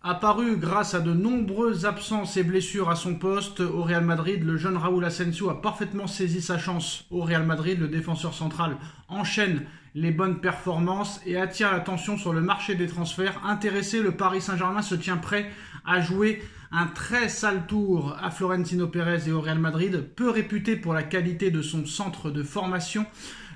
Apparu grâce à de nombreuses absences et blessures à son poste au Real Madrid, le jeune Raúl Asensio a parfaitement saisi sa chance au Real Madrid. Le défenseur central enchaîne les bonnes performances et attire l'attention sur le marché des transferts. Intéressé, le Paris Saint-Germain se tient prêt à jouer un très sale tour à Florentino Pérez et au Real Madrid. Peu réputé pour la qualité de son centre de formation,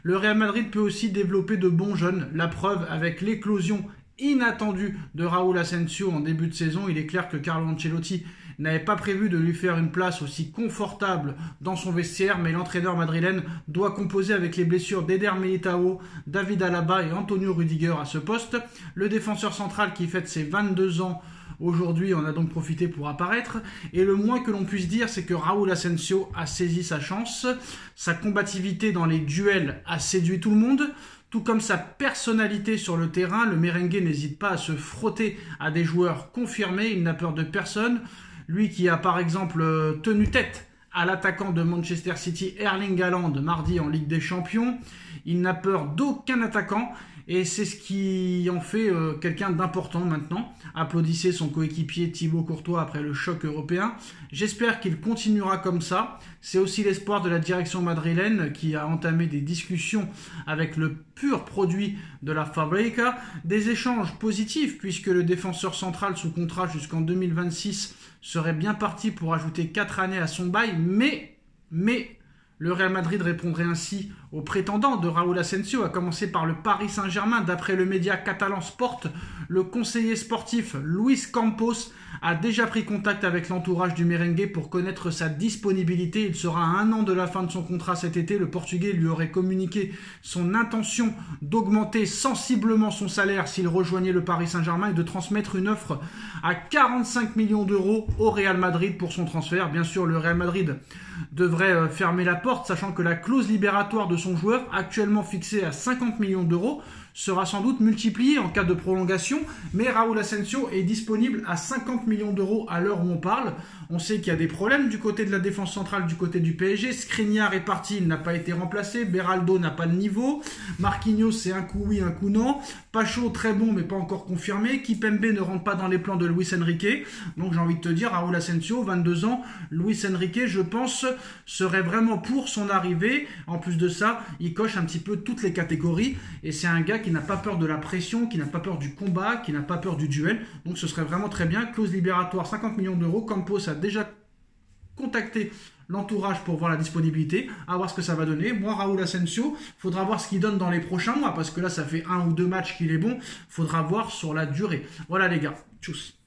le Real Madrid peut aussi développer de bons jeunes. La preuve avec l'éclosion inattendu de Raúl Asensio en début de saison. Il est clair que Carlo Ancelotti n'avait pas prévu de lui faire une place aussi confortable dans son vestiaire, mais l'entraîneur madrilène doit composer avec les blessures d'Eder Militao, David Alaba et Antonio Rudiger à ce poste. Le défenseur central qui fête ses 22 ans aujourd'hui en a donc profité pour apparaître, et le moins que l'on puisse dire, c'est que Raúl Asensio a saisi sa chance. Sa combativité dans les duels a séduit tout le monde. Tout comme sa personnalité sur le terrain, le merengue n'hésite pas à se frotter à des joueurs confirmés, il n'a peur de personne. Lui qui a par exemple tenu tête à l'attaquant de Manchester City, Erling Haaland, mardi en Ligue des Champions. Il n'a peur d'aucun attaquant et c'est ce qui en fait quelqu'un d'important maintenant. Applaudissez son coéquipier Thibaut Courtois après le choc européen. J'espère qu'il continuera comme ça. C'est aussi l'espoir de la direction madrilène qui a entamé des discussions avec le pur produit de la Fábrica. Des échanges positifs puisque le défenseur central sous contrat jusqu'en 2026 serait bien parti pour ajouter 4 années à son bail. Mais le Real Madrid répondrait ainsi aux prétendants de Raúl Asensio, à commencer par le Paris Saint-Germain. D'après le média catalan Sport, le conseiller sportif Luis Campos a déjà pris contact avec l'entourage du merengue pour connaître sa disponibilité. Il sera à 1 an de la fin de son contrat cet été. Le Portugais lui aurait communiqué son intention d'augmenter sensiblement son salaire s'il rejoignait le Paris Saint-Germain et de transmettre une offre à 45 millions d'euros au Real Madrid pour son transfert. Bien sûr, le Real Madrid devrait fermer la porte, sachant que la clause libératoire de son joueur, actuellement fixée à 50 millions d'euros, sera sans doute multipliée en cas de prolongation, mais Raúl Asensio est disponible à 50 millions d'euros à l'heure où on parle. On sait qu'il y a des problèmes du côté de la défense centrale, du côté du PSG. Skriniar est parti, il n'a pas été remplacé. Beraldo n'a pas le niveau. Marquinhos, c'est un coup oui, un coup non. Pacho, très bon, mais pas encore confirmé. Kipembe ne rentre pas dans les plans de Luis Enrique. Donc j'ai envie de te dire, Raúl Asensio, 22 ans, Luis Enrique, je pense, serait vraiment pour son arrivée. En plus de ça, il coche un petit peu toutes les catégories. Et c'est un gars qui n'a pas peur de la pression, qui n'a pas peur du combat, qui n'a pas peur du duel. Donc ce serait vraiment très bien. Clause libératoire, 50 millions d'euros. Campos a déjà contacté l'entourage pour voir la disponibilité, à voir ce que ça va donner. Moi, Raúl Asensio, faudra voir ce qu'il donne dans les prochains mois, parce que là, ça fait 1 ou 2 matchs qu'il est bon. Faudra voir sur la durée. Voilà les gars, tchuss.